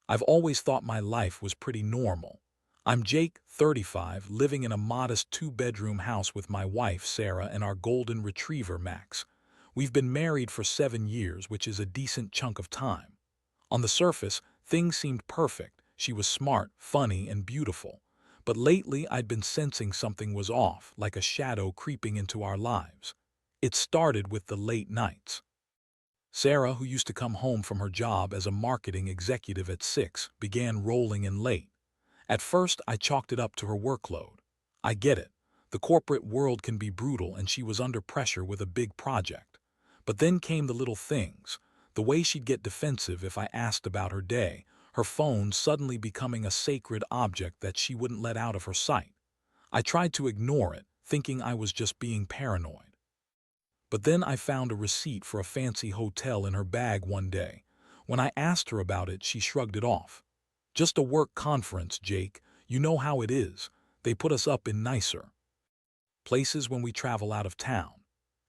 I've always thought my life was pretty normal. I'm Jake, 35, living in a modest two-bedroom house with my wife, Sarah, and our golden retriever, Max. We've been married for 7 years, which is a decent chunk of time. On the surface, things seemed perfect. She was smart, funny, and beautiful. But lately, I'd been sensing something was off, like a shadow creeping into our lives. It started with the late nights. Sarah, who used to come home from her job as a marketing executive at 6, began rolling in late. At first, I chalked it up to her workload. I get it. The corporate world can be brutal, and she was under pressure with a big project. But then came the little things. The way she'd get defensive if I asked about her day, her phone suddenly becoming a sacred object that she wouldn't let out of her sight. I tried to ignore it, thinking I was just being paranoid. But then I found a receipt for a fancy hotel in her bag one day. When I asked her about it, she shrugged it off. Just a work conference, Jake. You know how it is. They put us up in nicer places when we travel out of town.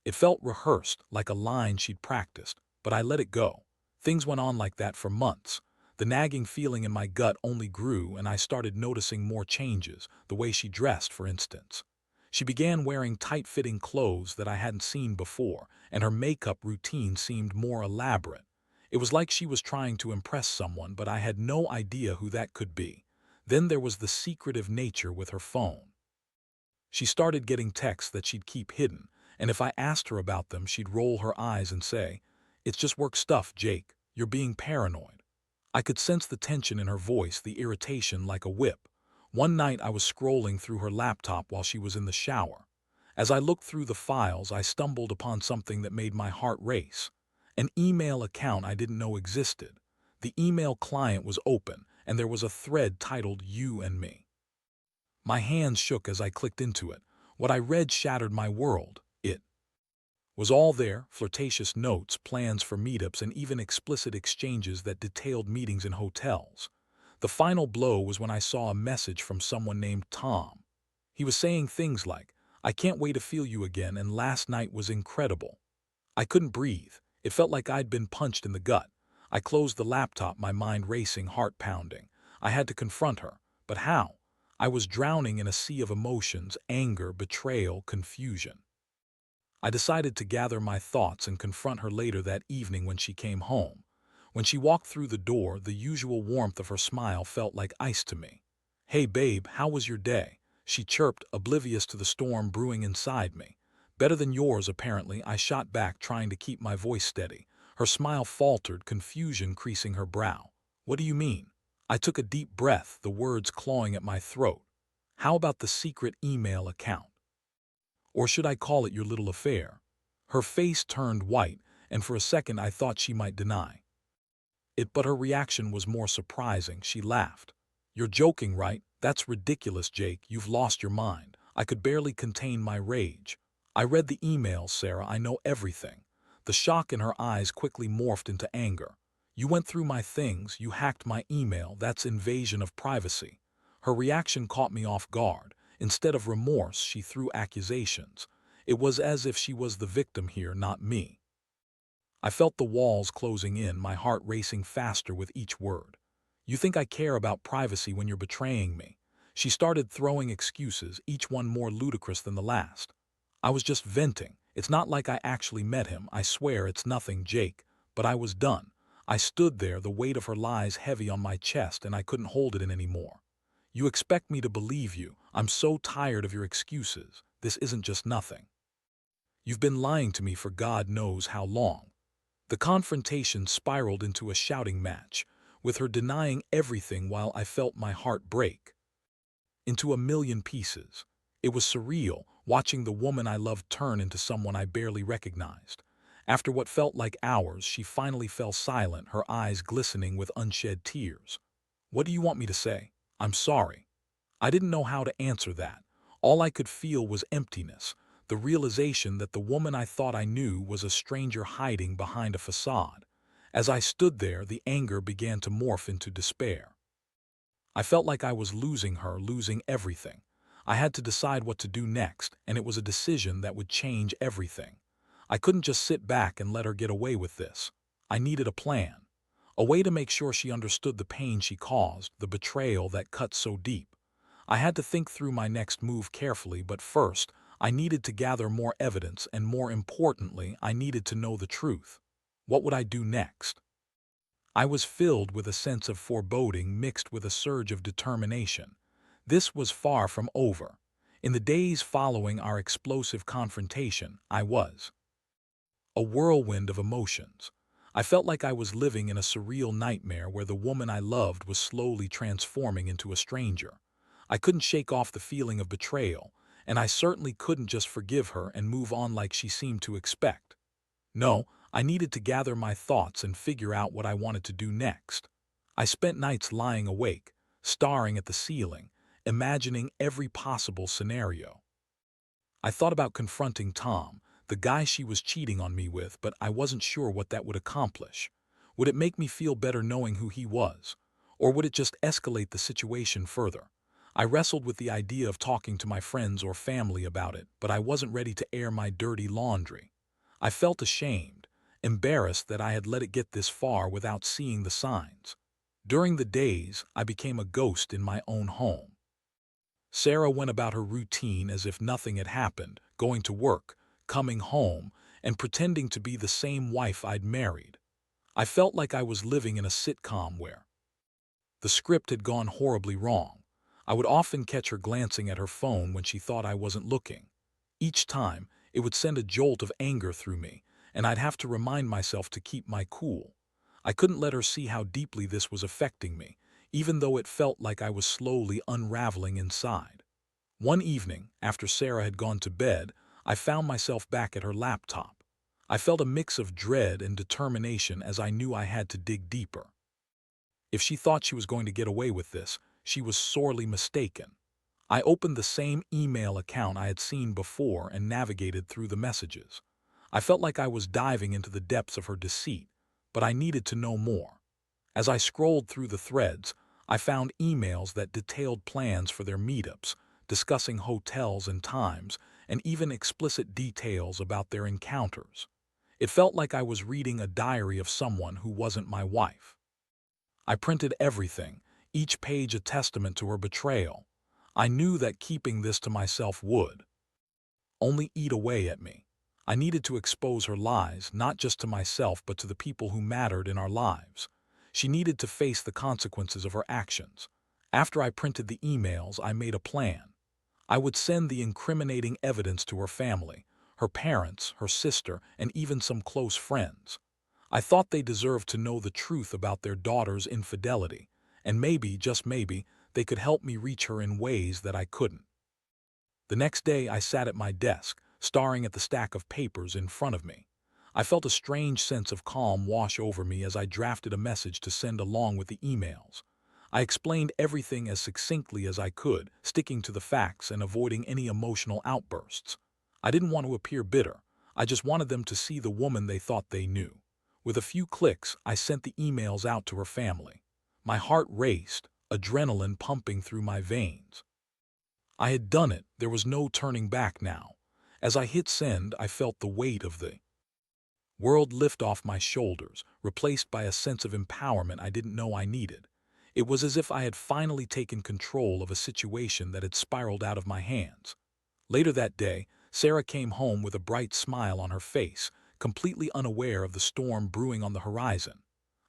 It felt rehearsed, like a line she'd practiced, but I let it go. Things went on like that for months. The nagging feeling in my gut only grew, and I started noticing more changes, the way she dressed, for instance. She began wearing tight-fitting clothes that I hadn't seen before, and her makeup routine seemed more elaborate. It was like she was trying to impress someone, but I had no idea who that could be. Then there was the secretive nature with her phone. She started getting texts that she'd keep hidden, and if I asked her about them, she'd roll her eyes and say, "It's just work stuff, Jake. You're being paranoid." I could sense the tension in her voice, the irritation like a whip. One night I was scrolling through her laptop while she was in the shower. As I looked through the files, I stumbled upon something that made my heart race. An email account I didn't know existed. The email client was open, and there was a thread titled "You and Me." My hands shook as I clicked into it. What I read shattered my world. It was all there: flirtatious notes, plans for meetups, and even explicit exchanges that detailed meetings in hotels. The final blow was when I saw a message from someone named Tom. He was saying things like, "I can't wait to feel you again, and last night was incredible." I couldn't breathe. It felt like I'd been punched in the gut. I closed the laptop, my mind racing, heart pounding. I had to confront her. But how? I was drowning in a sea of emotions: anger, betrayal, confusion. I decided to gather my thoughts and confront her later that evening when she came home. When she walked through the door, the usual warmth of her smile felt like ice to me. "Hey babe, how was your day?" she chirped, oblivious to the storm brewing inside me. "Better than yours, apparently," I shot back, trying to keep my voice steady. Her smile faltered, confusion creasing her brow. "What do you mean?" I took a deep breath, the words clawing at my throat. "How about the secret email account? Or should I call it your little affair?" Her face turned white, and for a second I thought she might deny it, but her reaction was more surprising. She laughed. "You're joking, right? That's ridiculous, Jake. You've lost your mind." I could barely contain my rage. "I read the emails, Sarah. I know everything." The shock in her eyes quickly morphed into anger. "You went through my things. You hacked my email. That's invasion of privacy." Her reaction caught me off guard. Instead of remorse, she threw accusations. It was as if she was the victim here, not me. I felt the walls closing in, my heart racing faster with each word. "You think I care about privacy when you're betraying me?" She started throwing excuses, each one more ludicrous than the last. "I was just venting. It's not like I actually met him. I swear it's nothing, Jake." But I was done. I stood there, the weight of her lies heavy on my chest, and I couldn't hold it in anymore. "You expect me to believe you? I'm so tired of your excuses. This isn't just nothing. You've been lying to me for God knows how long." The confrontation spiraled into a shouting match, with her denying everything while I felt my heart break into a million pieces. It was surreal, watching the woman I loved turn into someone I barely recognized. After what felt like hours, she finally fell silent, her eyes glistening with unshed tears. "What do you want me to say?" "I'm sorry." I didn't know how to answer that. All I could feel was emptiness, the realization that the woman I thought I knew was a stranger hiding behind a facade. As I stood there, the anger began to morph into despair. I felt like I was losing her, losing everything. I had to decide what to do next, and it was a decision that would change everything. I couldn't just sit back and let her get away with this. I needed a plan. a way to make sure she understood the pain she caused, the betrayal that cut so deep. I had to think through my next move carefully, but first, I needed to gather more evidence, and more importantly, I needed to know the truth. What would I do next? I was filled with a sense of foreboding mixed with a surge of determination. This was far from over. In the days following our explosive confrontation, I was a whirlwind of emotions. I felt like I was living in a surreal nightmare where the woman I loved was slowly transforming into a stranger. I couldn't shake off the feeling of betrayal, and I certainly couldn't just forgive her and move on like she seemed to expect. No, I needed to gather my thoughts and figure out what I wanted to do next. I spent nights lying awake, staring at the ceiling, imagining every possible scenario. I thought about confronting Tom, the guy she was cheating on me with, but I wasn't sure what that would accomplish. Would it make me feel better knowing who he was? Or would it just escalate the situation further? I wrestled with the idea of talking to my friends or family about it, but I wasn't ready to air my dirty laundry. I felt ashamed, embarrassed that I had let it get this far without seeing the signs. During the days, I became a ghost in my own home. Sarah went about her routine as if nothing had happened, going to work, coming home, and pretending to be the same wife I'd married. I felt like I was living in a sitcom where the script had gone horribly wrong. I would often catch her glancing at her phone when she thought I wasn't looking. Each time, it would send a jolt of anger through me, and I'd have to remind myself to keep my cool. I couldn't let her see how deeply this was affecting me, even though it felt like I was slowly unraveling inside. One evening, after Sarah had gone to bed, I found myself back at her laptop. I felt a mix of dread and determination as I knew I had to dig deeper. If she thought she was going to get away with this, she was sorely mistaken. I opened the same email account I had seen before and navigated through the messages. I felt like I was diving into the depths of her deceit, but I needed to know more. As I scrolled through the threads, I found emails that detailed plans for their meetups, discussing hotels and times, and even explicit details about their encounters. It felt like I was reading a diary of someone who wasn't my wife. I printed everything, each page a testament to her betrayal. I knew that keeping this to myself would only eat away at me. I needed to expose her lies, not just to myself but to the people who mattered in our lives. She needed to face the consequences of her actions. After I printed the emails, I made a plan. I would send the incriminating evidence to her family, her parents, her sister, and even some close friends. I thought they deserved to know the truth about their daughter's infidelity, and maybe, just maybe, they could help me reach her in ways that I couldn't. The next day I sat at my desk, staring at the stack of papers in front of me. I felt a strange sense of calm wash over me as I drafted a message to send along with the emails. I explained everything as succinctly as I could, sticking to the facts and avoiding any emotional outbursts. I didn't want to appear bitter. I just wanted them to see the woman they thought they knew. With a few clicks, I sent the emails out to her family. My heart raced, adrenaline pumping through my veins. I had done it. There was no turning back now. As I hit send, I felt the weight of the world lift off my shoulders, replaced by a sense of empowerment I didn't know I needed. It was as if I had finally taken control of a situation that had spiraled out of my hands. Later that day, Sarah came home with a bright smile on her face, completely unaware of the storm brewing on the horizon.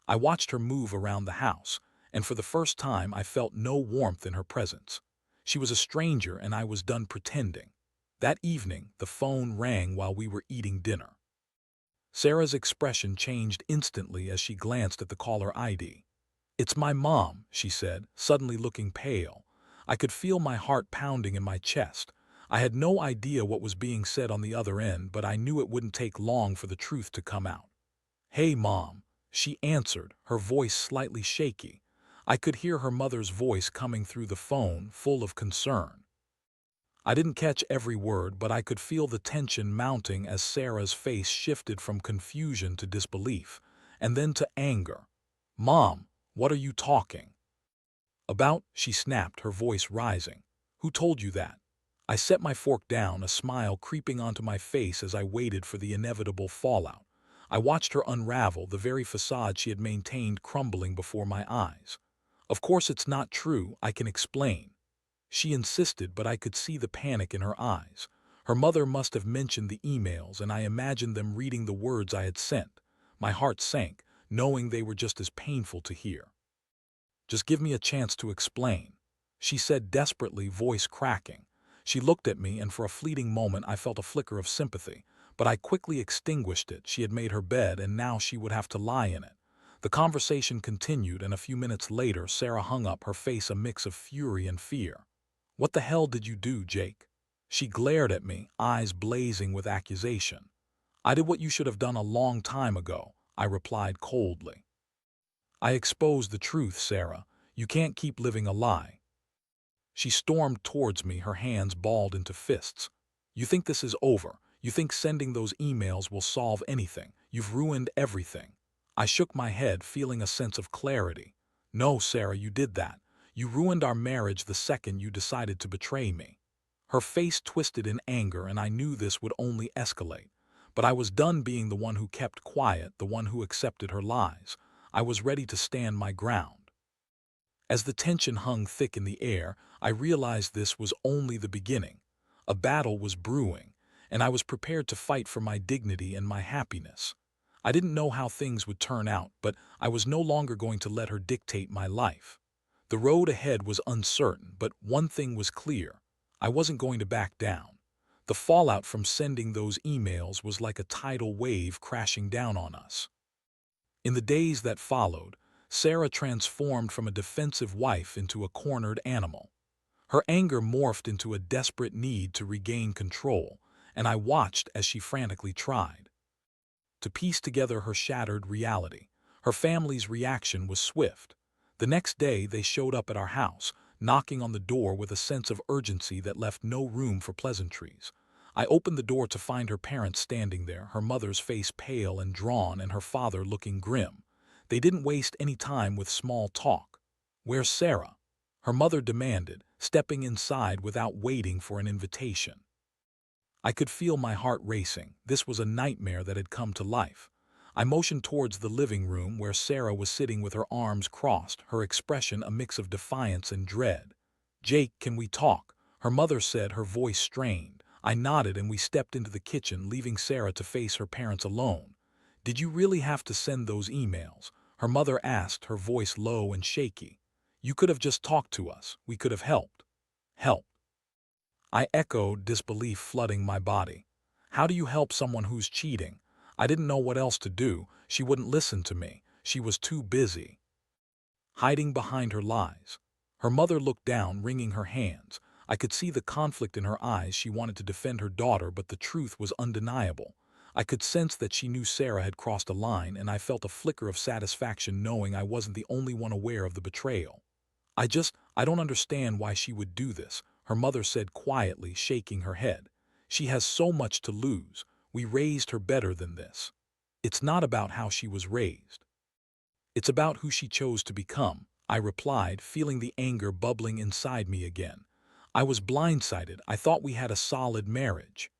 I watched her move around the house, and for the first time I felt no warmth in her presence. She was a stranger and I was done pretending. That evening, the phone rang while we were eating dinner. Sarah's expression changed instantly as she glanced at the caller ID. "It's my mom," she said, suddenly looking pale. I could feel my heart pounding in my chest. I had no idea what was being said on the other end, but I knew it wouldn't take long for the truth to come out. "Hey, Mom," she answered, her voice slightly shaky. I could hear her mother's voice coming through the phone, full of concern. I didn't catch every word, but I could feel the tension mounting as Sarah's face shifted from confusion to disbelief, and then to anger. "Mom, what are you talking about?" she snapped, her voice rising. "Who told you that?" I set my fork down, a smile creeping onto my face as I waited for the inevitable fallout. I watched her unravel, the very facade she had maintained crumbling before my eyes. Of course it's not true, I can explain. She insisted, but I could see the panic in her eyes. Her mother must have mentioned the emails, and I imagined them reading the words I had sent. My heart sank, knowing they were just as painful to hear. "Just give me a chance to explain," she said desperately, voice cracking. She looked at me, and for a fleeting moment I felt a flicker of sympathy, but I quickly extinguished it. She had made her bed, and now she would have to lie in it. The conversation continued, and a few minutes later Sarah hung up, her face a mix of fury and fear. "What the hell did you do, Jake?" She glared at me, eyes blazing with accusation. "I did what you should have done a long time ago," I replied coldly. "I exposed the truth, Sarah. You can't keep living a lie." She stormed towards me, her hands balled into fists. "You think this is over? You think sending those emails will solve anything? You've ruined everything." I shook my head, feeling a sense of clarity. "No, Sarah, you did that. You ruined our marriage the second you decided to betray me." Her face twisted in anger, and I knew this would only escalate. But I was done being the one who kept quiet, the one who accepted her lies. I was ready to stand my ground. As the tension hung thick in the air, I realized this was only the beginning. A battle was brewing, and I was prepared to fight for my dignity and my happiness. I didn't know how things would turn out, but I was no longer going to let her dictate my life. The road ahead was uncertain, but one thing was clear. I wasn't going to back down. The fallout from sending those emails was like a tidal wave crashing down on us. In the days that followed, Sarah transformed from a defensive wife into a cornered animal. Her anger morphed into a desperate need to regain control, and I watched as she frantically tried to piece together her shattered reality. Her family's reaction was swift. The next day they showed up at our house, knocking on the door with a sense of urgency that left no room for pleasantries. I opened the door to find her parents standing there, her mother's face pale and drawn and her father looking grim. They didn't waste any time with small talk. "Where's Sarah?" her mother demanded, stepping inside without waiting for an invitation. I could feel my heart racing. This was a nightmare that had come to life. I motioned towards the living room where Sarah was sitting with her arms crossed, her expression a mix of defiance and dread. "Jake, can we talk?" her mother said, her voice strained. I nodded and we stepped into the kitchen, leaving Sarah to face her parents alone. "Did you really have to send those emails?" her mother asked, her voice low and shaky. "You could have just talked to us. We could have helped." "Help?" I echoed, disbelief flooding my body. "How do you help someone who's cheating?" I didn't know what else to do. She wouldn't listen to me. She was too busy hiding behind her lies. Her mother looked down, wringing her hands. I could see the conflict in her eyes. She wanted to defend her daughter, but the truth was undeniable. I could sense that she knew Sarah had crossed a line, and I felt a flicker of satisfaction knowing I wasn't the only one aware of the betrayal. I don't understand why she would do this," her mother said quietly, shaking her head. "She has so much to lose. We raised her better than this." "It's not about how she was raised. It's about who she chose to become," I replied, feeling the anger bubbling inside me again. I was blindsided. I thought we had a solid marriage.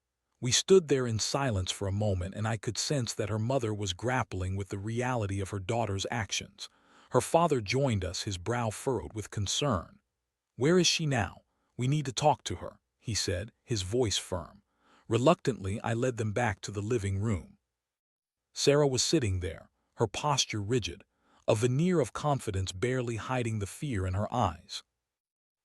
We stood there in silence for a moment, and I could sense that her mother was grappling with the reality of her daughter's actions. Her father joined us, his brow furrowed with concern. "Where is she now? We need to talk to her," he said, his voice firm. Reluctantly, I led them back to the living room. Sarah was sitting there, her posture rigid, a veneer of confidence barely hiding the fear in her eyes.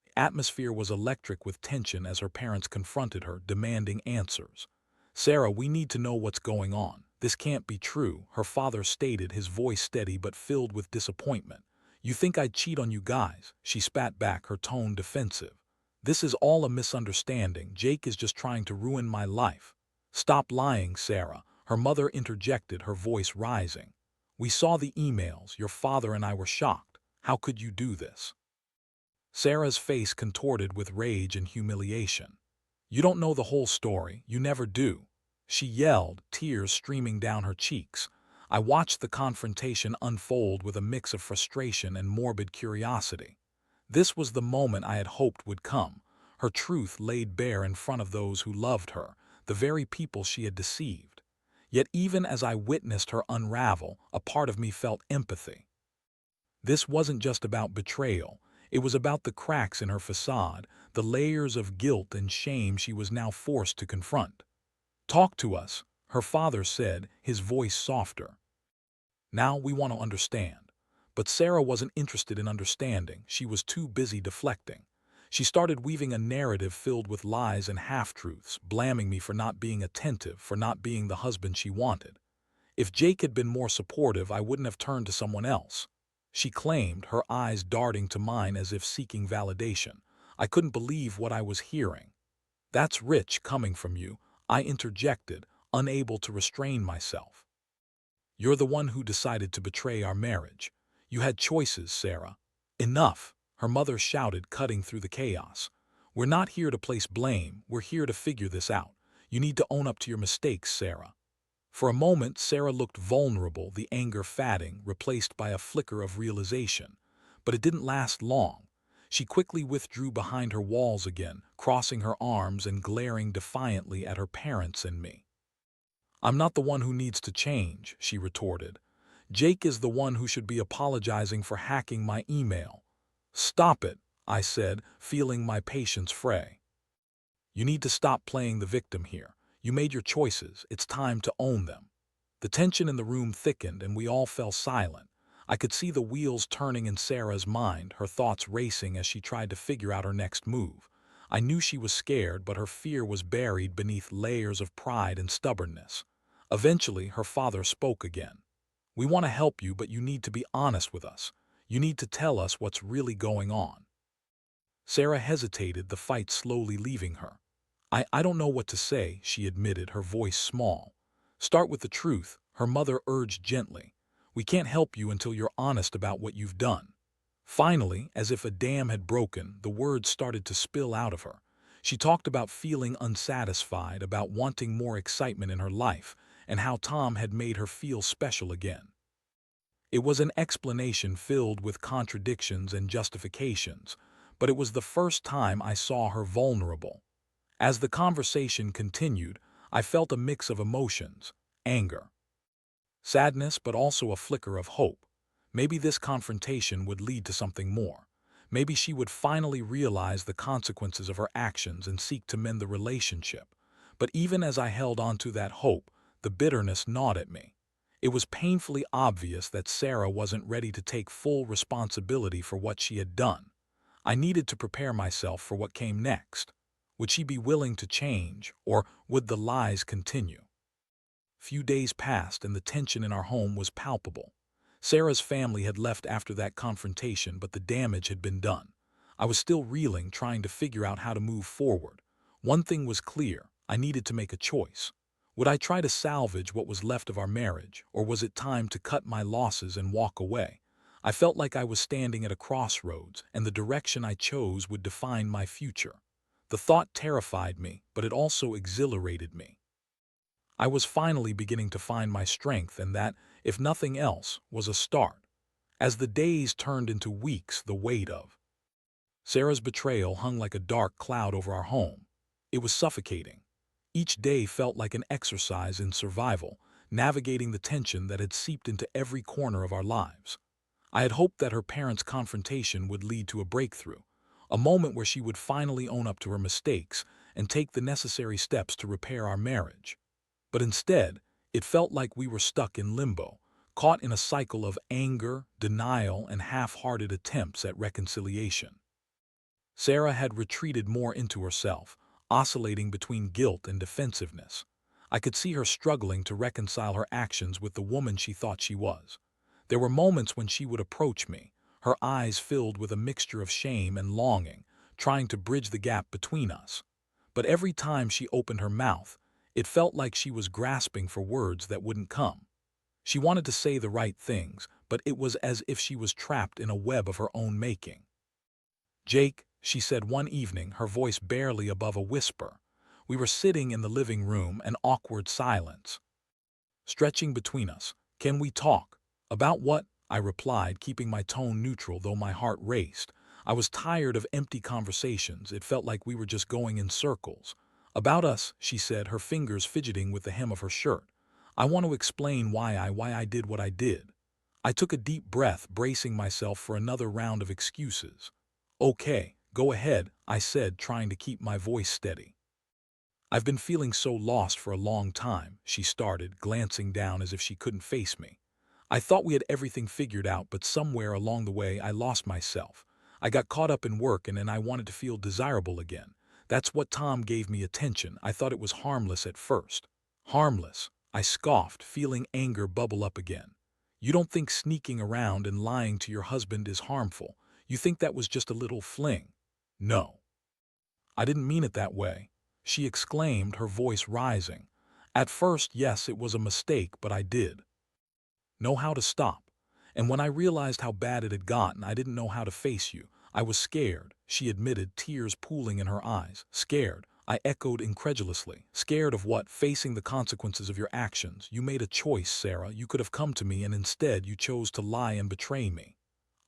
The atmosphere was electric with tension as her parents confronted her, demanding answers. "Sarah, we need to know what's going on. This can't be true," her father stated, his voice steady but filled with disappointment. "You think I'd cheat on you guys?" she spat back, her tone defensive. "This is all a misunderstanding. Jake is just trying to ruin my life." "Stop lying, Sarah," her mother interjected, her voice rising. "We saw the emails. Your father and I were shocked. How could you do this?" Sarah's face contorted with rage and humiliation. "You don't know the whole story. You never do," she yelled, tears streaming down her cheeks. I watched the confrontation unfold with a mix of frustration and morbid curiosity. This was the moment I had hoped would come, her truth laid bare in front of those who loved her, the very people she had deceived. Yet even as I witnessed her unravel, a part of me felt empathy. This wasn't just about betrayal. It was about the cracks in her facade, the layers of guilt and shame she was now forced to confront. "Talk to us," her father said, his voice softer. "Now we want to understand." But Sarah wasn't interested in understanding. She was too busy deflecting. She started weaving a narrative filled with lies and half-truths, blaming me for not being attentive, for not being the husband she wanted. If Jake had been more supportive, I wouldn't have turned to someone else. She claimed, her eyes darting to mine as if seeking validation. I couldn't believe what I was hearing. "That's rich coming from you," I interjected, unable to restrain myself. "You're the one who decided to betray our marriage. You had choices, Sarah." "Enough," her mother shouted, cutting through the chaos. "We're not here to place blame, we're here to figure this out. You need to own up to your mistakes, Sarah." For a moment, Sarah looked vulnerable, the anger fading, replaced by a flicker of realization. But it didn't last long. She quickly withdrew behind her walls again, crossing her arms and glaring defiantly at her parents and me. "I'm not the one who needs to change," she retorted. "Jake is the one who should be apologizing for hacking my email." "Stop it," I said, feeling my patience fray. "You need to stop playing the victim here. You made your choices. It's time to own them." The tension in the room thickened and we all fell silent. I could see the wheels turning in Sarah's mind, her thoughts racing as she tried to figure out her next move. I knew she was scared, but her fear was buried beneath layers of pride and stubbornness. Eventually, her father spoke again. "We want to help you, but you need to be honest with us. You need to tell us what's really going on." Sarah hesitated, the fight slowly leaving her. I don't know what to say," she admitted, her voice small. "Start with the truth," her mother urged gently. "We can't help you until you're honest about what you've done." Finally, as if a dam had broken, the words started to spill out of her. She talked about feeling unsatisfied, about wanting more excitement in her life, and how Tom had made her feel special again. It was an explanation filled with contradictions and justifications, but it was the first time I saw her vulnerable. As the conversation continued, I felt a mix of emotions: anger, sadness, but also a flicker of hope. Maybe this confrontation would lead to something more. Maybe she would finally realize the consequences of her actions and seek to mend the relationship. But even as I held on to that hope, the bitterness gnawed at me. It was painfully obvious that Sarah wasn't ready to take full responsibility for what she had done. I needed to prepare myself for what came next. Would she be willing to change, or would the lies continue? Few days passed and the tension in our home was palpable. Sarah's family had left after that confrontation, but the damage had been done. I was still reeling, trying to figure out how to move forward. One thing was clear: I needed to make a choice. Would I try to salvage what was left of our marriage, or was it time to cut my losses and walk away? I felt like I was standing at a crossroads, and the direction I chose would define my future. The thought terrified me, but it also exhilarated me. I was finally beginning to find my strength, and that, if nothing else, was a start. As the days turned into weeks, the weight of Sarah's betrayal hung like a dark cloud over our home. It was suffocating. Each day felt like an exercise in survival, navigating the tension that had seeped into every corner of our lives. I had hoped that her parents' confrontation would lead to a breakthrough, a moment where she would finally own up to her mistakes and take the necessary steps to repair our marriage. But instead, it felt like we were stuck in limbo, caught in a cycle of anger, denial, and half-hearted attempts at reconciliation. Sarah had retreated more into herself, oscillating between guilt and defensiveness. I could see her struggling to reconcile her actions with the woman she thought she was. There were moments when she would approach me, her eyes filled with a mixture of shame and longing, trying to bridge the gap between us. But every time she opened her mouth, it felt like she was grasping for words that wouldn't come. She wanted to say the right things, but it was as if she was trapped in a web of her own making. "Jake," she said one evening, her voice barely above a whisper. We were sitting in the living room, an awkward silence stretching between us. "Can we talk?" "About what?" I replied, keeping my tone neutral though my heart raced. I was tired of empty conversations. It felt like we were just going in circles. "About us," she said, her fingers fidgeting with the hem of her shirt. I want to explain why I did what I did. I took a deep breath, bracing myself for another round of excuses. Okay, go ahead, I said, trying to keep my voice steady. I've been feeling so lost for a long time, she started, glancing down as if she couldn't face me. I thought we had everything figured out, but somewhere along the way I lost myself. I got caught up in work and then I wanted to feel desirable again. That's what Tom gave me attention. I thought it was harmless at first. Harmless, I scoffed, feeling anger bubble up again. You don't think sneaking around and lying to your husband is harmful. You think that was just a little fling. No. I didn't mean it that way, she exclaimed, her voice rising. At first, yes, it was a mistake, but I did know how to stop. And when I realized how bad it had gotten, I didn't know how to face you. I was scared, she admitted, tears pooling in her eyes. Scared, I echoed incredulously. Scared of what? Facing the consequences of your actions. You made a choice, Sarah. You could have come to me and instead you chose to lie and betray me.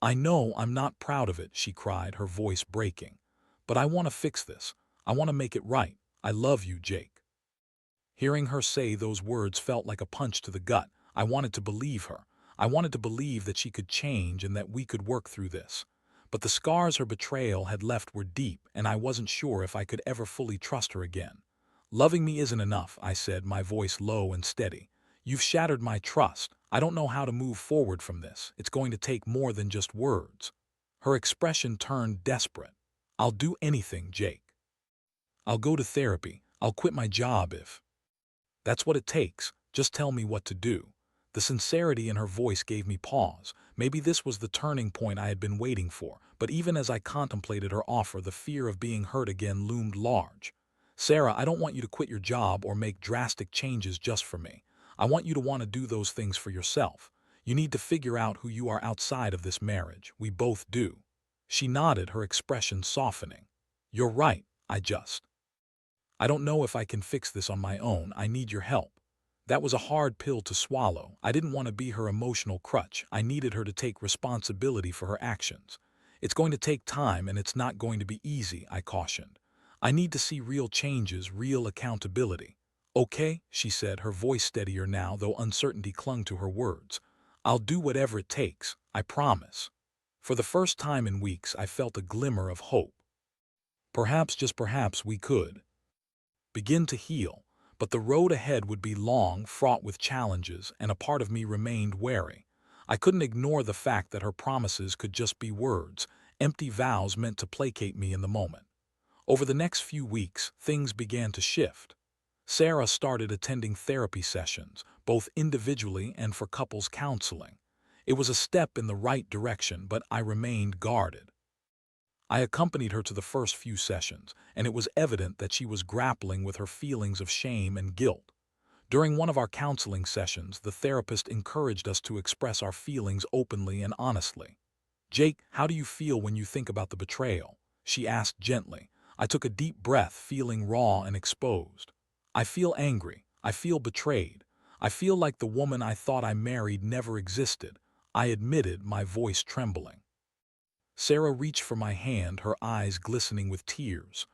I know I'm not proud of it, she cried, her voice breaking. But I want to fix this. I want to make it right. I love you, Jake. Hearing her say those words felt like a punch to the gut. I wanted to believe her. I wanted to believe that she could change and that we could work through this. But the scars her betrayal had left were deep, and I wasn't sure if I could ever fully trust her again. Loving me isn't enough, I said, my voice low and steady. You've shattered my trust. I don't know how to move forward from this. It's going to take more than just words. Her expression turned desperate. I'll do anything, Jake. I'll go to therapy. I'll quit my job if that's what it takes. Just tell me what to do. The sincerity in her voice gave me pause. Maybe this was the turning point I had been waiting for, but even as I contemplated her offer, the fear of being hurt again loomed large. Sarah, I don't want you to quit your job or make drastic changes just for me. I want you to want to do those things for yourself. You need to figure out who you are outside of this marriage. We both do. She nodded, her expression softening. You're right, I don't know if I can fix this on my own. I need your help. That was a hard pill to swallow. I didn't want to be her emotional crutch. I needed her to take responsibility for her actions. It's going to take time and it's not going to be easy, I cautioned. I need to see real changes, real accountability. Okay, she said, her voice steadier now, though uncertainty clung to her words. I'll do whatever it takes, I promise. For the first time in weeks, I felt a glimmer of hope. Perhaps, just perhaps, we could begin to heal, but the road ahead would be long, fraught with challenges, and a part of me remained wary. I couldn't ignore the fact that her promises could just be words, empty vows meant to placate me in the moment. Over the next few weeks, things began to shift. Sarah started attending therapy sessions, both individually and for couples counseling. It was a step in the right direction, but I remained guarded. I accompanied her to the first few sessions, and it was evident that she was grappling with her feelings of shame and guilt. During one of our counseling sessions, the therapist encouraged us to express our feelings openly and honestly. Jake, how do you feel when you think about the betrayal? She asked gently. I took a deep breath, feeling raw and exposed. I feel angry. I feel betrayed. I feel like the woman I thought I married never existed, I admitted, my voice trembling. Sarah reached for my hand, her eyes glistening with tears.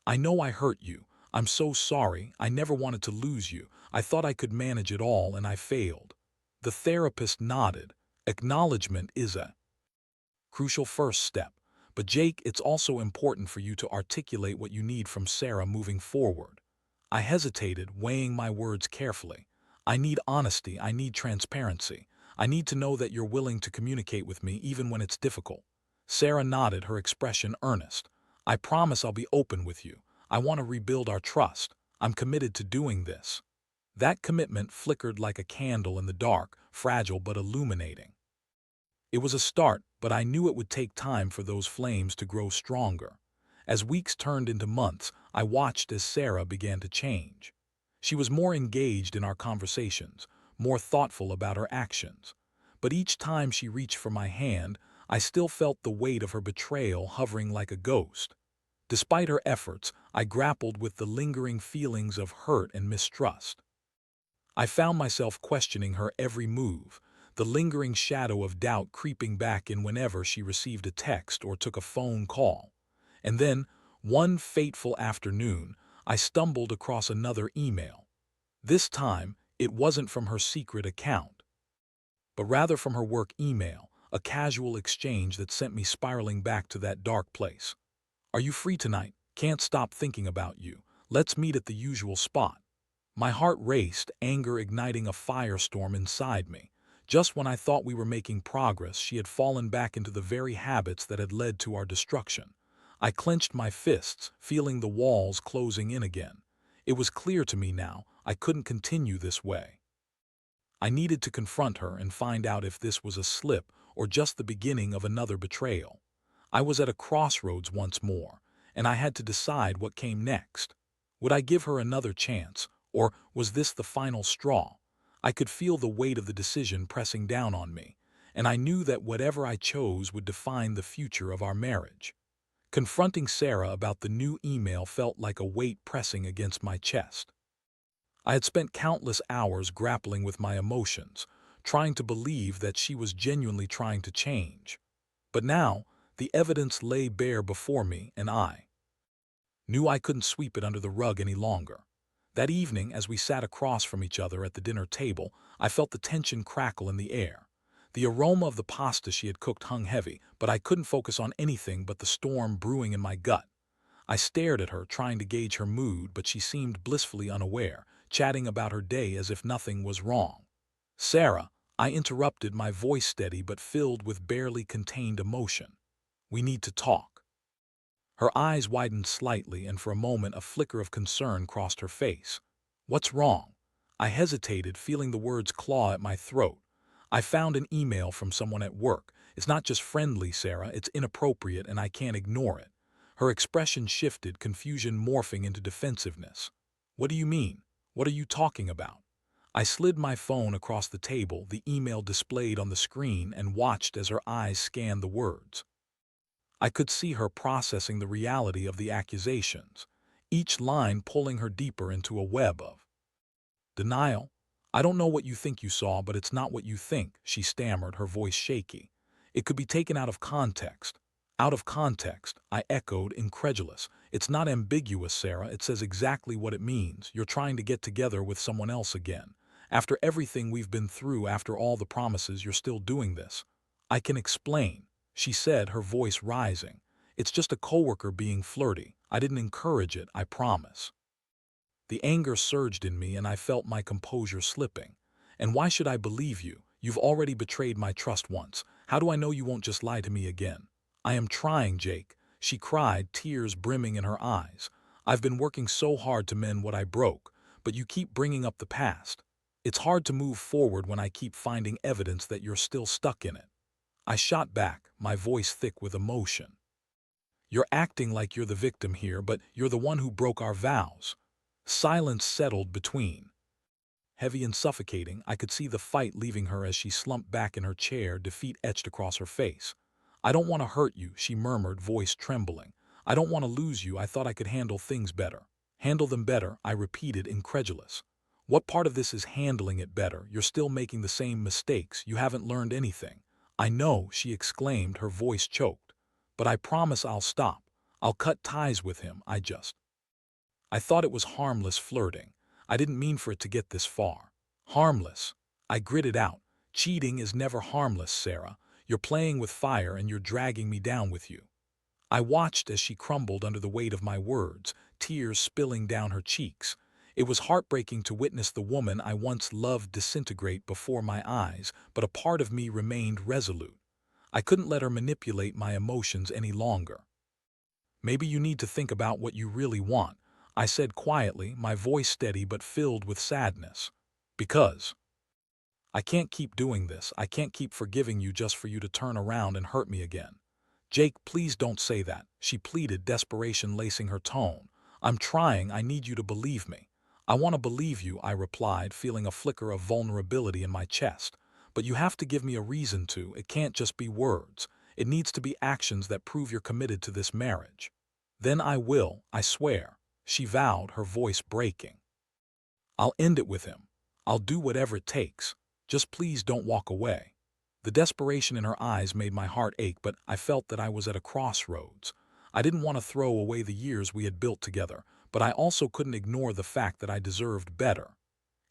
I know I hurt you. I'm so sorry. I never wanted to lose you. I thought I could manage it all, and I failed. The therapist nodded. Acknowledgement is a crucial first step. But Jake, it's also important for you to articulate what you need from Sarah moving forward. I hesitated, weighing my words carefully. I need honesty. I need transparency. I need to know that you're willing to communicate with me even when it's difficult. Sarah nodded, her expression earnest. I promise I'll be open with you. I want to rebuild our trust. I'm committed to doing this. That commitment flickered like a candle in the dark, fragile but illuminating. It was a start, but I knew it would take time for those flames to grow stronger. As weeks turned into months, I watched as Sarah began to change. She was more engaged in our conversations, more thoughtful about her actions. But each time she reached for my hand, I still felt the weight of her betrayal hovering like a ghost. Despite her efforts, I grappled with the lingering feelings of hurt and mistrust. I found myself questioning her every move, the lingering shadow of doubt creeping back in whenever she received a text or took a phone call. And then, one fateful afternoon, I stumbled across another email. This time, It wasn't from her secret account, but rather from her work email, a casual exchange that sent me spiraling back to that dark place. "Are you free tonight? Can't stop thinking about you. Let's meet at the usual spot." My heart raced, anger igniting a firestorm inside me. Just when I thought we were making progress, she had fallen back into the very habits that had led to our destruction. I clenched my fists, feeling the walls closing in again. It was clear to me now, I couldn't continue this way. I needed to confront her and find out if this was a slip or just the beginning of another betrayal. I was at a crossroads once more, and I had to decide what came next. Would I give her another chance, or was this the final straw? I could feel the weight of the decision pressing down on me, and I knew that whatever I chose would define the future of our marriage. Confronting Sarah about the new email felt like a weight pressing against my chest. I had spent countless hours grappling with my emotions, trying to believe that she was genuinely trying to change. But now, the evidence lay bare before me, and I knew I couldn't sweep it under the rug any longer. That evening, as we sat across from each other at the dinner table, I felt the tension crackle in the air. The aroma of the pasta she had cooked hung heavy, but I couldn't focus on anything but the storm brewing in my gut. I stared at her, trying to gauge her mood, but she seemed blissfully unaware, chatting about her day as if nothing was wrong. "Sarah," I interrupted, my voice steady but filled with barely contained emotion. "We need to talk." Her eyes widened slightly, and for a moment a flicker of concern crossed her face. "What's wrong?" I hesitated, feeling the words claw at my throat. "I found an email from someone at work. It's not just friendly, Sarah, it's inappropriate and I can't ignore it." Her expression shifted, confusion morphing into defensiveness. "What do you mean? What are you talking about?" I slid my phone across the table, the email displayed on the screen, and watched as her eyes scanned the words. I could see her processing the reality of the accusations, each line pulling her deeper into a web of denial. "I don't know what you think you saw, but it's not what you think," she stammered, her voice shaky. "It could be taken out of context." "Out of context," I echoed, incredulous. "It's not ambiguous, Sarah. It says exactly what it means. You're trying to get together with someone else again. After everything we've been through, after all the promises, you're still doing this." "I can explain," she said, her voice rising. "It's just a coworker being flirty. I didn't encourage it, I promise." The anger surged in me, and I felt my composure slipping. "And why should I believe you? You've already betrayed my trust once. How do I know you won't just lie to me again?" "I am trying, Jake," she cried, tears brimming in her eyes. "I've been working so hard to mend what I broke, but you keep bringing up the past. It's hard to move forward when I keep finding evidence that you're still stuck in it." I shot back, my voice thick with emotion. "You're acting like you're the victim here, but you're the one who broke our vows." Silence settled between. Heavy and suffocating, I could see the fight leaving her as she slumped back in her chair, defeat etched across her face. "I don't want to hurt you," she murmured, voice trembling. "I don't want to lose you. I thought I could handle things better." "Handle them better," I repeated, incredulous. "What part of this is handling it better? You're still making the same mistakes. You haven't learned anything." "I know," she exclaimed, her voice choked. "But I promise I'll stop. I'll cut ties with him. I thought it was harmless flirting. I didn't mean for it to get this far." "Harmless?" I gritted out. "Cheating is never harmless, Sarah. You're playing with fire and you're dragging me down with you." I watched as she crumbled under the weight of my words, tears spilling down her cheeks. It was heartbreaking to witness the woman I once loved disintegrate before my eyes, but a part of me remained resolute. I couldn't let her manipulate my emotions any longer. "Maybe you need to think about what you really want," I said quietly, my voice steady but filled with sadness. "Because I can't keep doing this. I can't keep forgiving you just for you to turn around and hurt me again." "Jake, please don't say that," she pleaded, desperation lacing her tone. "I'm trying. I need you to believe me." "I want to believe you," I replied, feeling a flicker of vulnerability in my chest. "But you have to give me a reason to. It can't just be words. It needs to be actions that prove you're committed to this marriage." "Then I will, I swear," she vowed, her voice breaking. "I'll end it with him. I'll do whatever it takes. Just please don't walk away." The desperation in her eyes made my heart ache, but I felt that I was at a crossroads. I didn't want to throw away the years we had built together, but I also couldn't ignore the fact that I deserved better.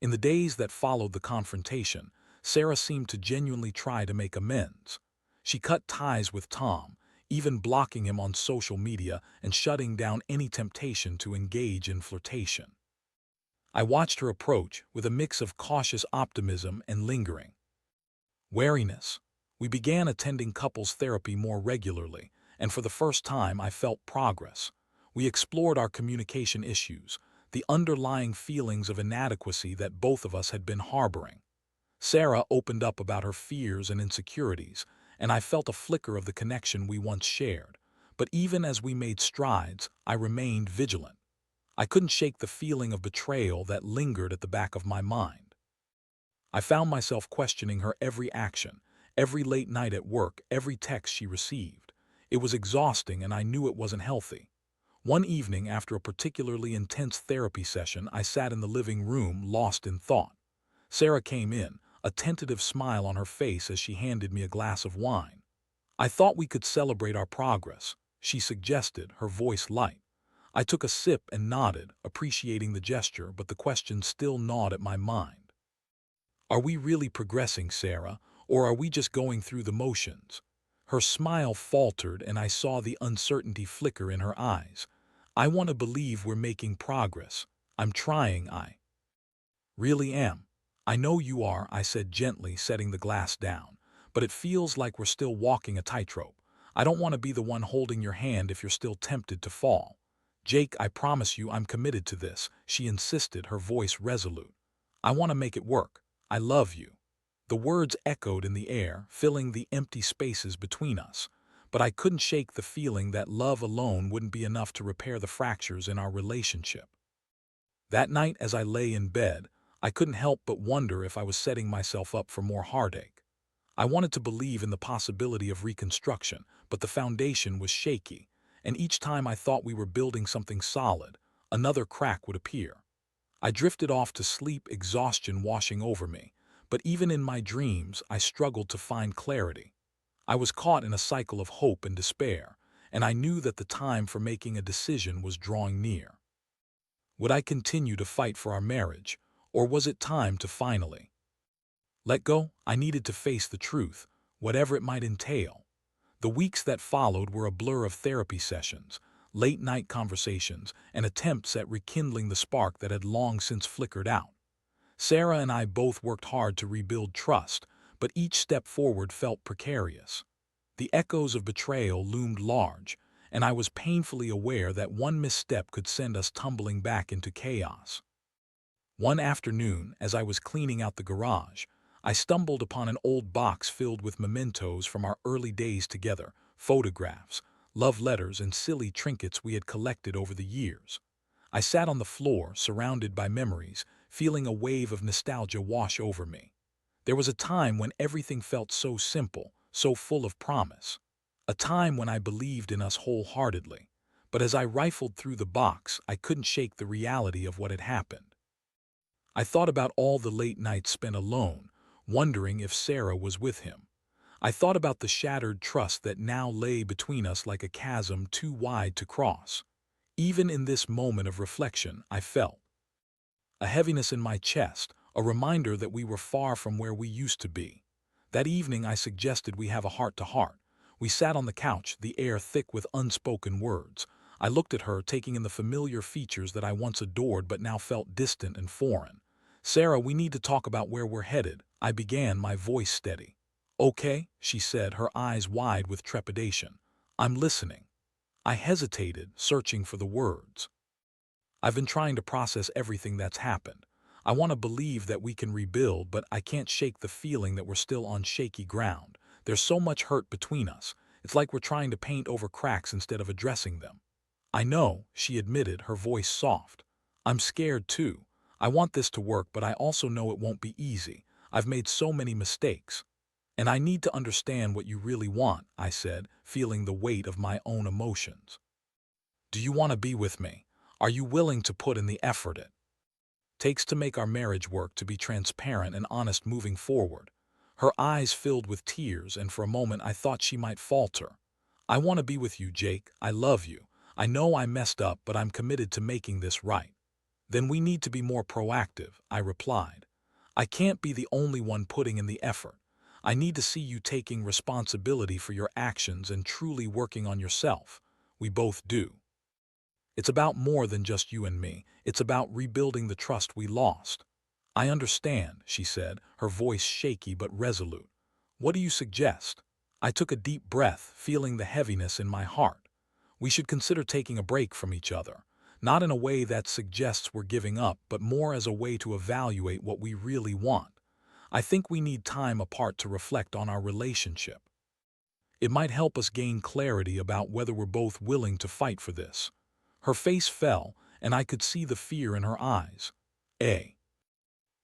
In the days that followed the confrontation, Sarah seemed to genuinely try to make amends. She cut ties with Tom, even blocking him on social media and shutting down any temptation to engage in flirtation. I watched her approach with a mix of cautious optimism and lingering wariness. We began attending couples therapy more regularly, and for the first time I felt progress. We explored our communication issues, the underlying feelings of inadequacy that both of us had been harboring. Sarah opened up about her fears and insecurities, and I felt a flicker of the connection we once shared. But even as we made strides, I remained vigilant. I couldn't shake the feeling of betrayal that lingered at the back of my mind. I found myself questioning her every action, every late night at work, every text she received. It was exhausting and I knew it wasn't healthy. One evening, after a particularly intense therapy session, I sat in the living room, lost in thought. Sarah came in, a tentative smile on her face as she handed me a glass of wine. "I thought we could celebrate our progress," she suggested, her voice light. I took a sip and nodded, appreciating the gesture, but the question still gnawed at my mind. "Are we really progressing, Sarah, or are we just going through the motions?" Her smile faltered and I saw the uncertainty flicker in her eyes. "I want to believe we're making progress. I'm trying, I really am." "I know you are," I said gently, setting the glass down. "But it feels like we're still walking a tightrope. I don't want to be the one holding your hand if you're still tempted to fall." "Jake, I promise you I'm committed to this," she insisted, her voice resolute. "I want to make it work. I love you." The words echoed in the air, filling the empty spaces between us. But I couldn't shake the feeling that love alone wouldn't be enough to repair the fractures in our relationship. That night, as I lay in bed, I couldn't help but wonder if I was setting myself up for more heartache. I wanted to believe in the possibility of reconstruction, but the foundation was shaky, and each time I thought we were building something solid, another crack would appear. I drifted off to sleep, exhaustion washing over me, but even in my dreams I struggled to find clarity. I was caught in a cycle of hope and despair, and I knew that the time for making a decision was drawing near. Would I continue to fight for our marriage, or was it time to finally let go? I needed to face the truth, whatever it might entail. The weeks that followed were a blur of therapy sessions, late-night conversations, and attempts at rekindling the spark that had long since flickered out. Sarah and I both worked hard to rebuild trust, but each step forward felt precarious. The echoes of betrayal loomed large, and I was painfully aware that one misstep could send us tumbling back into chaos. One afternoon, as I was cleaning out the garage, I stumbled upon an old box filled with mementos from our early days together, photographs, love letters, and silly trinkets we had collected over the years. I sat on the floor, surrounded by memories, feeling a wave of nostalgia wash over me. There was a time when everything felt so simple, so full of promise. A time when I believed in us wholeheartedly. But as I rifled through the box, I couldn't shake the reality of what had happened. I thought about all the late nights spent alone, wondering if Sarah was with him. I thought about the shattered trust that now lay between us like a chasm too wide to cross. Even in this moment of reflection, I felt a heaviness in my chest, a reminder that we were far from where we used to be. That evening I suggested we have a heart-to-heart. We sat on the couch, the air thick with unspoken words. I looked at her, taking in the familiar features that I once adored but now felt distant and foreign. "Sarah, we need to talk about where we're headed," I began, my voice steady. "Okay," she said, her eyes wide with trepidation. "I'm listening." I hesitated, searching for the words. "I've been trying to process everything that's happened. I want to believe that we can rebuild, but I can't shake the feeling that we're still on shaky ground. There's so much hurt between us. It's like we're trying to paint over cracks instead of addressing them." "I know," she admitted, her voice soft. "I'm scared too. I want this to work, but I also know it won't be easy. I've made so many mistakes. And I need to understand what you really want," I said, feeling the weight of my own emotions. "Do you want to be with me? Are you willing to put in the effort it takes to make our marriage work, to be transparent and honest moving forward?" Her eyes filled with tears, and for a moment I thought she might falter. "I want to be with you, Jake. I love you. I know I messed up, but I'm committed to making this right." Then we need to be more proactive, I replied. I can't be the only one putting in the effort. I need to see you taking responsibility for your actions and truly working on yourself. We both do. It's about more than just you and me. It's about rebuilding the trust we lost. I understand, she said, her voice shaky but resolute. What do you suggest? I took a deep breath, feeling the heaviness in my heart. We should consider taking a break from each other, not in a way that suggests we're giving up, but more as a way to evaluate what we really want. I think we need time apart to reflect on our relationship. It might help us gain clarity about whether we're both willing to fight for this. Her face fell, and I could see the fear in her eyes. A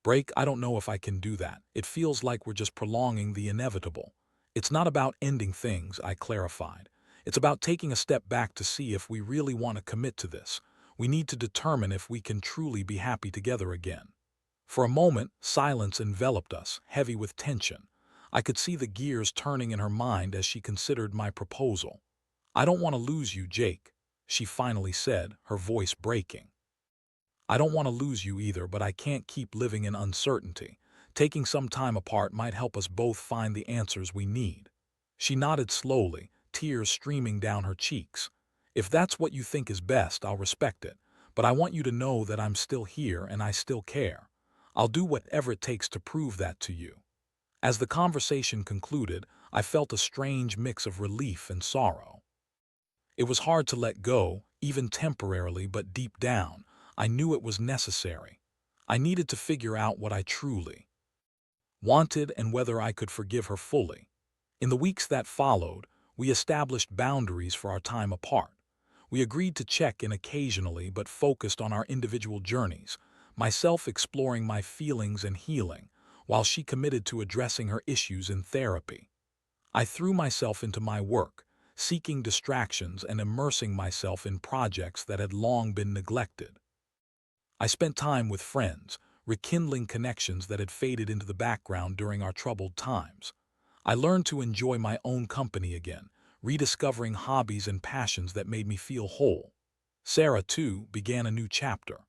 break, I don't know if I can do that. It feels like we're just prolonging the inevitable. It's not about ending things, I clarified. It's about taking a step back to see if we really want to commit to this. We need to determine if we can truly be happy together again. For a moment, silence enveloped us, heavy with tension. I could see the gears turning in her mind as she considered my proposal. I don't want to lose you, Jake, she finally said, her voice breaking. I don't want to lose you either, but I can't keep living in uncertainty. Taking some time apart might help us both find the answers we need. She nodded slowly, tears streaming down her cheeks. If that's what you think is best, I'll respect it. But I want you to know that I'm still here and I still care. I'll do whatever it takes to prove that to you. As the conversation concluded, I felt a strange mix of relief and sorrow. It was hard to let go, even temporarily, but deep down, I knew it was necessary. I needed to figure out what I truly wanted and whether I could forgive her fully. In the weeks that followed, we established boundaries for our time apart. We agreed to check in occasionally but focused on our individual journeys, myself exploring my feelings and healing, while she committed to addressing her issues in therapy. I threw myself into my work, seeking distractions and immersing myself in projects that had long been neglected. I spent time with friends, rekindling connections that had faded into the background during our troubled times. I learned to enjoy my own company again, rediscovering hobbies and passions that made me feel whole. Sarah, too, began a new chapter.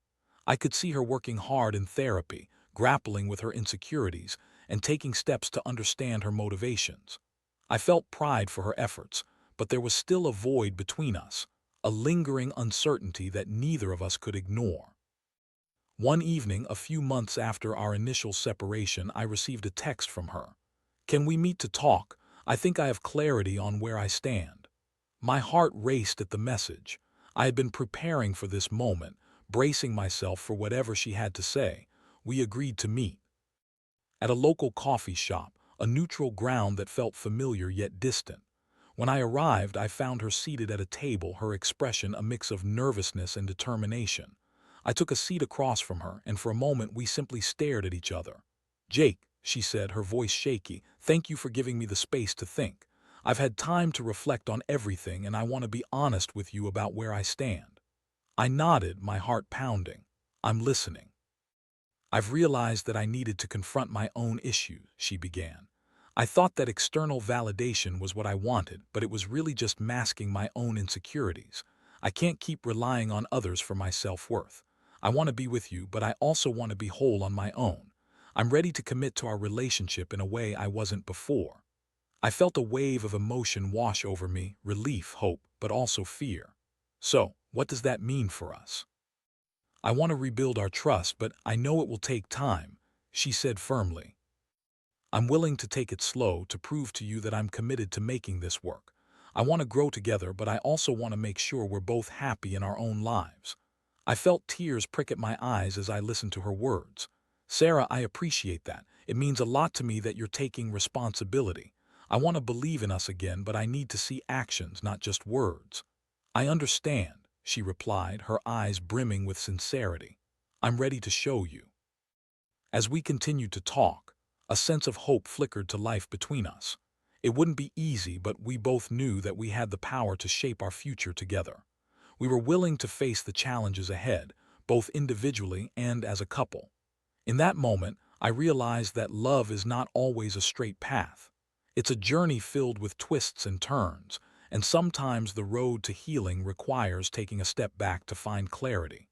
I could see her working hard in therapy, grappling with her insecurities, and taking steps to understand her motivations. I felt pride for her efforts, but there was still a void between us, a lingering uncertainty that neither of us could ignore. One evening, a few months after our initial separation, I received a text from her. "Can we meet to talk? I think I have clarity on where I stand." My heart raced at the message. I had been preparing for this moment, bracing myself for whatever she had to say. We agreed to meet at a local coffee shop, a neutral ground that felt familiar yet distant. When I arrived, I found her seated at a table, her expression a mix of nervousness and determination. I took a seat across from her, and for a moment we simply stared at each other. "Jake," she said, her voice shaky, "thank you for giving me the space to think. I've had time to reflect on everything, and I want to be honest with you about where I stand." I nodded, my heart pounding. "I'm listening." "I've realized that I needed to confront my own issues," she began. "I thought that external validation was what I wanted, but it was really just masking my own insecurities. I can't keep relying on others for my self-worth. I want to be with you, but I also want to be whole on my own. I'm ready to commit to our relationship in a way I wasn't before." I felt a wave of emotion wash over me, relief, hope, but also fear. "So, what does that mean for us?" "I want to rebuild our trust, but I know it will take time," she said firmly. "I'm willing to take it slow to prove to you that I'm committed to making this work. I want to grow together, but I also want to make sure we're both happy in our own lives." I felt tears prick at my eyes as I listened to her words. "Sarah, I appreciate that. It means a lot to me that you're taking responsibility. I want to believe in us again, but I need to see actions, not just words." "I understand," she replied, her eyes brimming with sincerity. "I'm ready to show you." As we continued to talk, a sense of hope flickered to life between us. It wouldn't be easy, but we both knew that we had the power to shape our future together. We were willing to face the challenges ahead, both individually and as a couple. In that moment, I realized that love is not always a straight path. It's a journey filled with twists and turns, and sometimes the road to healing requires taking a step back to find clarity.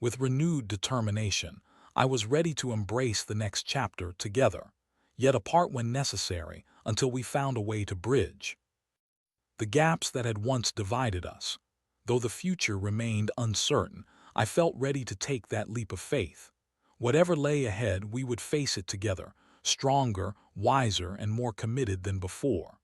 With renewed determination, I was ready to embrace the next chapter together, yet apart when necessary until we found a way to bridge the gaps that had once divided us. Though the future remained uncertain, I felt ready to take that leap of faith. Whatever lay ahead, we would face it together, stronger, wiser, and more committed than before.